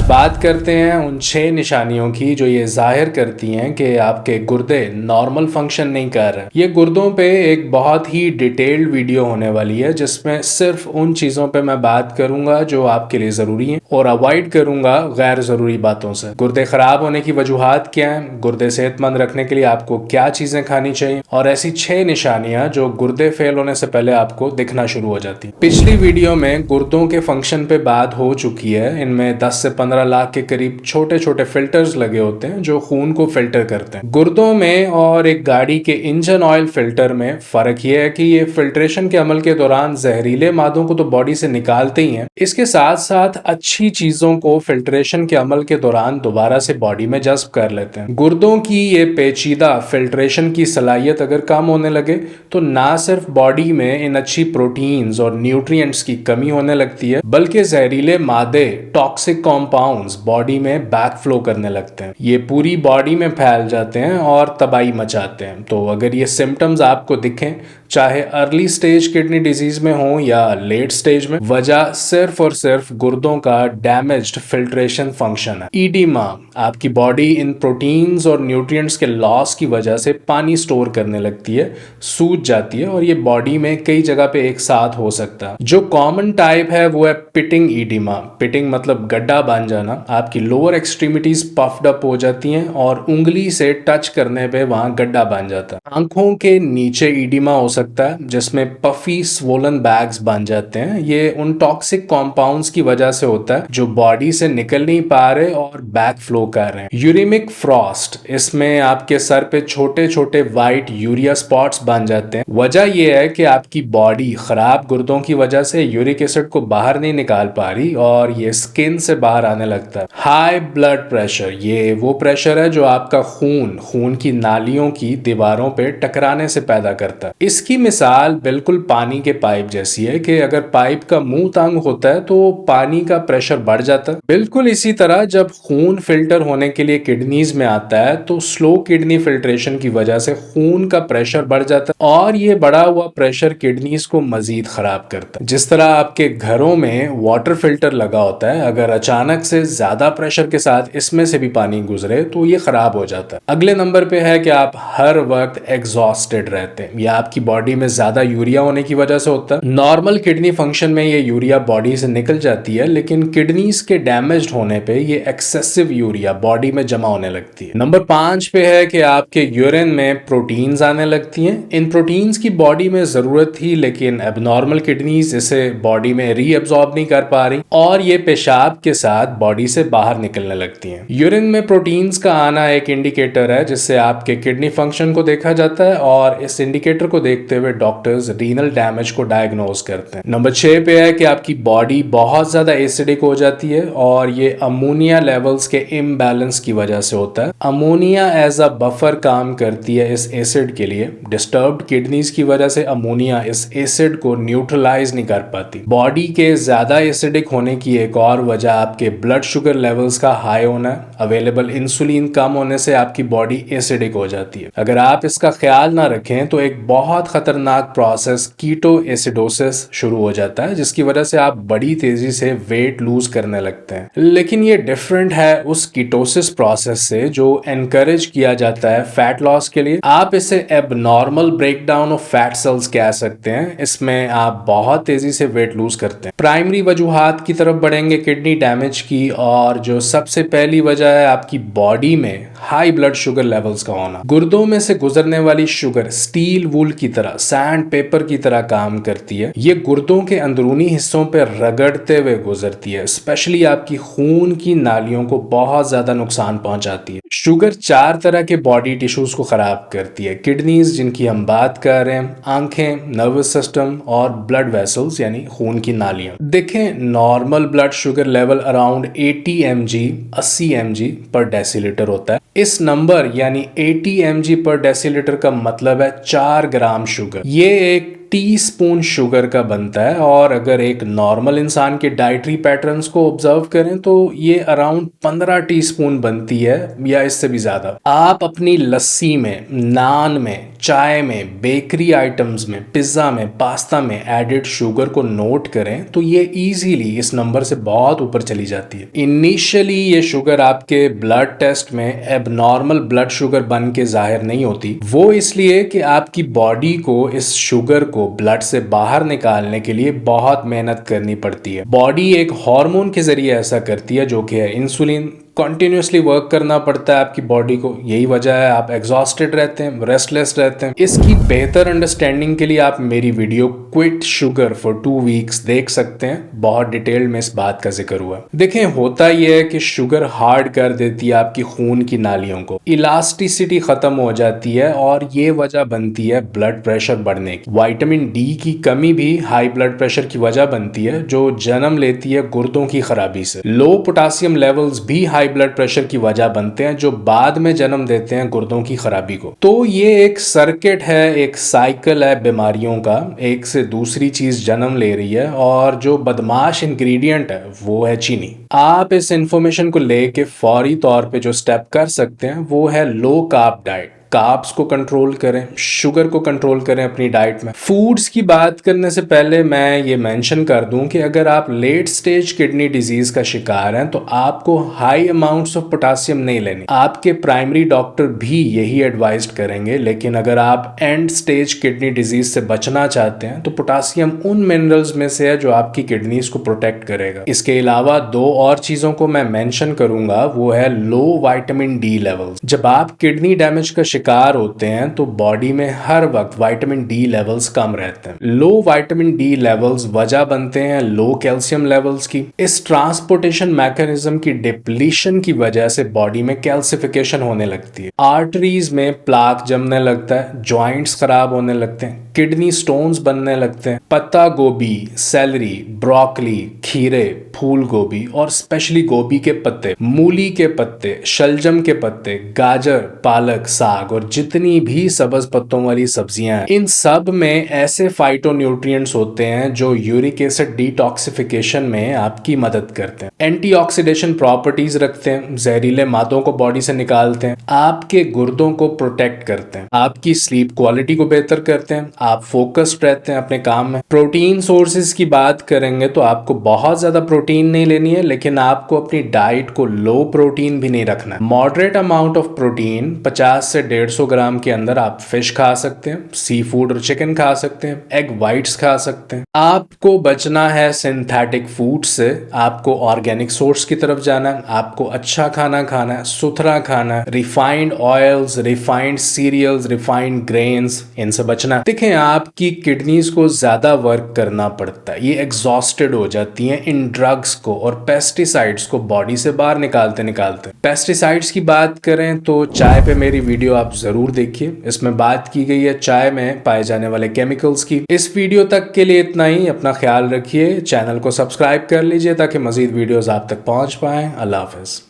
बात करते हैं उन 6 निशानियों की जो ये जाहिर करती हैं कि आपके गुर्दे नॉर्मल फंक्शन नहीं कर रहे। ये गुर्दों पे एक बहुत ही डिटेल्ड वीडियो होने वाली है जिसमें सिर्फ उन चीज़ों पे मैं बात करूंगा जो आपके लिए ज़रूरी हैं और अवॉइड करूंगा गैर ज़रूरी बातों से। गुर्दे ख़राब होने की वजूहात क्या हैं, गुर्दे सेहतमंद रखने के लिए आपको क्या चीज़ें खानी चाहिए और ऐसी 6 निशानियां जो गुर्दे फेल होने से पहले आपको दिखना शुरू हो जाती। पिछली वीडियो में गुर्दों के फंक्शन पे बात हो चुकी है। इनमें 10 से 15 लाख के करीब छोटे छोटे फिल्टर्स लगे होते हैं जो खून को फिल्टर करते हैं। गुर्दों में और एक गाड़ी के इंजन ऑयल फिल्टर में फर्क यह है कि ये फिल्ट्रेशन के अमल के दौरान जहरीले मादों को तो बॉडी से निकालते ही हैं, इसके साथ साथ अच्छी चीजों को फिल्ट्रेशन के अमल के दौरान दोबारा से बॉडी में जज्ब कर लेते हैं। गुर्दों की ये पेचीदा फिल्ट्रेशन की सलाहियत अगर कम होने लगे तो ना सिर्फ बॉडी में इन अच्छी प्रोटीन्स और न्यूट्रिएंट्स की कमी होने लगती है, बल्कि जहरीले मादे टॉक्सिक कॉम्पाउंड्स बॉडी में बैक फ्लो करने लगते हैं। ये पूरी बॉडी में फैल जाते हैं और तबाही मचाते हैं। तो अगर ये सिम्टम्स आपको दिखें, चाहे अर्ली स्टेज किडनी डिजीज में हो या लेट स्टेज में, वजह सिर्फ और सिर्फ गुर्दों का डैमेज्ड फिल्ट्रेशन फंक्शन है। ईडिमा, आपकी बॉडी इन प्रोटीन्स और न्यूट्रिएंट्स के लॉस की वजह से पानी स्टोर करने लगती है, सूज जाती है और ये बॉडी में कई जगह पे एक साथ हो सकता है। जो कॉमन टाइप है वो है पिटिंग ईडिमा। पिटिंग मतलब गड्ढा बांध जाना। आपकी लोअर एक्सट्रीमिटीज पफ्ड अप हो जाती हैं और उंगली से टच करने पे वहां गड्ढा बांध जाता है। आंखों के नीचे ईडिमा हो सकता है जिसमें पफी स्वोलन बैग्स बन जाते हैं। ये उन टॉक्सिक कॉम्पाउंड्स की वजह से होता है जो बॉडी से निकल नहीं पा रहे और बैक फ्लो कर रहे हैं। यूरिमिक फ्रॉस्ट, इसमें आपके सर पे छोटे छोटे व्हाइट यूरिया स्पॉट्स बन जाते हैं। वजह यह है कि आपकी बॉडी खराब गुर्दों की वजह से यूरिक एसिड को बाहर नहीं निकाल पा रही और ये स्किन से बाहर आने लगता है। हाई ब्लड प्रेशर, ये वो प्रेशर है जो आपका खून की नालियों की दीवारों पे टकराने से पैदा करता है। इसकी मिसाल बिल्कुल पानी के पाइप जैसी है कि अगर पाइप का मुंह तंग होता है तो पानी का प्रेशर बढ़ जाता है। बिल्कुल इसी तरह जब खून फिल्टर होने के लिए किडनीज में आता है तो स्लो किडनी फिल्ट्रेशन की वजह से खून का प्रेशर बढ़ जाता है और ये बढ़ा हुआ प्रेशर किडनीज को मजीद खराब करता है। जिस तरह आपके घरों में वाटर फिल्टर लगा होता है, अगर अचानक से ज्यादा प्रेशर के साथ इसमें से भी पानी गुजरे तो ये खराब हो जाता है। अगले नंबर पे है कि आप हर वक्त एग्जॉस्टेड रहते हैं। या आपकी बॉडी में ज्यादा यूरिया होने की वजह से होता है। नॉर्मल किडनी फंक्शन में ये यूरिया बॉडी से निकल जाती है, लेकिन किडनीज के डैमेज्ड होने पे ये एक्सेसिव यूरिया बॉडी में जमा होने लगती है। नंबर 5 पे है कि आपके यूरिन में प्रोटीन्स आने लगती हैं। इन प्रोटीन्स की बॉडी में जरूरत थी, लेकिन एबनॉर्मल किडनीज इसे बॉडी में रीअब्सॉर्ब नहीं कर पा रही और ये पेशाब के साथ बॉडी से बाहर निकलने लगती हैं। यूरिन में प्रोटीन्स का आना एक इंडिकेटर है जिससे आपके किडनी फंक्शन को देखा जाता है और इस इंडिकेटर को देखते हुए डॉक्टर्स रीनल डैमेज को डायग्नोज करते हैं। नंबर 6 पे है कि आपकी बॉडी बहुत ज्यादा एसिडिक हो जाती है और ये अमोनिया लेवल्स के इम्बैलेंस की वजह से होता है। अमोनिया एज अ बफर काम करती है इस एसिड के लिए। डिस्टर्ब्ड किडनीज की वजह से अमोनिया इस एसिड को न्यूट्रलाइज नहीं कर पाती। बॉडी के ज्यादा एसिडिक होने की एक और वजह आपके ब्लड शुगर लेवल्स का हाई होना है। अवेलेबल इंसुलिन कम होने से आपकी बॉडी एसिडिक हो जाती है। अगर आप इसका ख्याल ना रखें तो एक बहुत खतरनाक प्रोसेस कीटो एसिडोसिस शुरू हो जाता है जिसकी वजह से आप बड़ी तेजी से वेट लूज करने लगते हैं। लेकिन ये डिफरेंट है उस कीटोसिस प्रोसेस से जो एनकरेज किया जाता है फैट लॉस के लिए। आप इसे abnormal breakdown of fat cells कह सकते हैं। इसमें आप बहुत तेजी से वेट लूज करते हैं। प्राइमरी वजूहात की तरफ बढ़ेंगे किडनी डैमेज की, और जो सबसे पहली वजह है आपकी बॉडी में हाई ब्लड शुगर लेवल्स का होना। गुर्दों में से गुजरने वाली शुगर स्टील वूल की तरह, सैंड पेपर की तरह काम करती है। ये गुर्दों के अंदरूनी हिस्सों पर रगड़ते हुए गुजरती है। स्पेशली आपकी खून की नालियों को बहुत ज्यादा नुकसान पहुंचाती है। शुगर 4 तरह के बॉडी टिश्यूज को खराब करती है। किडनीज जिनकी हम बात कर रहे हैं, आंखें, नर्वस सिस्टम और ब्लड वेसल्स यानी खून की नालियां। देखें, normal blood sugar level around 80 mg पर डेसीलीटर होता है। इस नंबर यानी 80 mg पर डेसीलीटर का मतलब है 4 ग्राम शुगर। ये एक टीस्पून शुगर का बनता है, और अगर एक नॉर्मल इंसान के डाइटरी पैटर्न्स को ऑब्जर्व करें तो ये अराउंड 15 टीस्पून बनती है या इससे भी ज्यादा। आप अपनी लस्सी में, नान में, चाय में, बेकरी आइटम्स में, पिज्जा में, पास्ता में एडेड शुगर को नोट करें तो ये इजीली इस नंबर से बहुत ऊपर चली जाती है। इनिशियली ये शुगर आपके ब्लड टेस्ट में एबनॉर्मल ब्लड शुगर बन के जाहिर नहीं होती, वो इसलिए कि आपकी बॉडी को इस शुगर को ब्लड से बाहर निकालने के लिए बहुत मेहनत करनी पड़ती है। बॉडी एक हार्मोन के जरिए ऐसा करती है जो कि है इंसुलिन। कंटिन्यूसली वर्क करना पड़ता है आपकी बॉडी को, यही वजह है आप एग्जॉस्टेड रहते हैं, रेस्टलेस रहते हैं। इसकी बेहतर अंडरस्टैंडिंग के लिए आप मेरी video quit sugar for 2 weeks देख सकते हैं, बहुत डिटेल में इस बात का जिक्र हुआ। देखें, होता यह है कि शुगर हार्ड कर देती है आपकी खून की नालियों को, इलास्टिसिटी खत्म हो जाती है और ये वजह बनती है ब्लड प्रेशर बढ़ने की। विटामिन डी की कमी भी हाई ब्लड प्रेशर की वजह बनती है जो जन्म लेती है गुर्दों की खराबी से। लो पोटासियम लेवल्स भी हाई ब्लड प्रेशर की वजह बनते हैं जो बाद में जन्म देते हैं गुर्दों की खराबी को। तो ये एक सर्किट है, एक साइकिल है बीमारियों का, एक से दूसरी चीज जन्म ले रही है, और जो बदमाश इंग्रेडिएंट है वो है चीनी। आप इस इंफॉर्मेशन को लेके फौरी तौर पे जो स्टेप कर सकते हैं वो है लो कार्ब डाइट। कार्ब्स को कंट्रोल करें, शुगर को कंट्रोल करें अपनी डाइट में। फूड्स की बात करने से पहले मैं ये मेंशन कर दूं कि अगर आप लेट स्टेज किडनी डिजीज का शिकार हैं तो आपको हाई अमाउंट्स ऑफ पोटासियम नहीं लेनी। आपके प्राइमरी डॉक्टर भी यही एडवाइज करेंगे, लेकिन अगर आप एंड स्टेज किडनी डिजीज से बचना चाहते हैं तो पोटासियम उन मिनरल्स में से है जो आपकी किडनीज को प्रोटेक्ट करेगा। इसके अलावा 2 और चीजों को मैं मेंशन करूंगा, वो है लो विटामिन डी लेवल्स। जब आप किडनी डैमेज का शिकार होते हैं तो बॉडी में हर वक्त विटामिन डी लेवल्स कम रहते हैं। लो विटामिन डी लेवल्स वजह बनते हैं लो कैल्शियम लेवल्स की। इस ट्रांसपोर्टेशन मैकेनिज्म की डिप्लीशन की वजह से बॉडी में कैल्सिफिकेशन होने लगती है, आर्टरीज में प्लाक जमने लगता है, जॉइंट्स खराब होने लगते हैं, किडनी स्टोन्स बनने लगते हैं। पत्ता गोभी, सेलरी, ब्रोकली, खीरे, फूल गोभी और स्पेशली गोभी के पत्ते, मूली के पत्ते, शलजम के पत्ते, गाजर, पालक, साग और जितनी भी सब्ज पत्तों वाली सब्जियां हैं, इन सब में ऐसे फाइटोन्यूट्रिएंट्स होते हैं जो यूरिक एसिड डिटॉक्सिफिकेशन में आपकी मदद करते हैं, एंटीऑक्सीडेशन प्रॉपर्टीज रखते हैं, जहरीले मादों को बॉडी से निकालते हैं, आपके गुर्दों को प्रोटेक्ट करते हैं, आपकी स्लीप क्वालिटी को बेहतर करते हैं, आप फोकस्ड रहते हैं अपने काम में। प्रोटीन सोर्सेज की बात करेंगे तो आपको बहुत ज्यादा प्रोटीन नहीं लेनी है, लेकिन आपको अपनी डाइट को लो प्रोटीन भी नहीं रखना है। मॉडरेट अमाउंट ऑफ प्रोटीन 50 से 150 ग्राम के अंदर आप फिश खा सकते हैं, सी फूड और चिकन खा सकते हैं, एग वाइट्स खा सकते हैं। आपको बचना है सिंथेटिक फूड से, आपको ऑर्गेनिक सोर्स की तरफ जाना है, आपको अच्छा खाना खाना है, सुथरा खाना है, refined oils, refined cereals, refined grains, इनसे बचना है। देखें, आपकी किडनीज को ज्यादा वर्क करना पड़ता है, ये एग्जॉस्टेड हो जाती हैं इन ड्रग्स को और पेस्टिसाइड्स को बॉडी से बाहर निकालते निकालते। पेस्टिसाइड्स की बात करें तो चाय पे मेरी वीडियो आप जरूर देखिए, इसमें बात की गई है चाय में पाए जाने वाले केमिकल्स की। इस वीडियो तक के लिए इतना ही, अपना ख्याल रखिए, चैनल को सब्सक्राइब कर लीजिए ताकि मजीद वीडियोस आप तक पहुंच पाएं। अल्लाह हाफिज।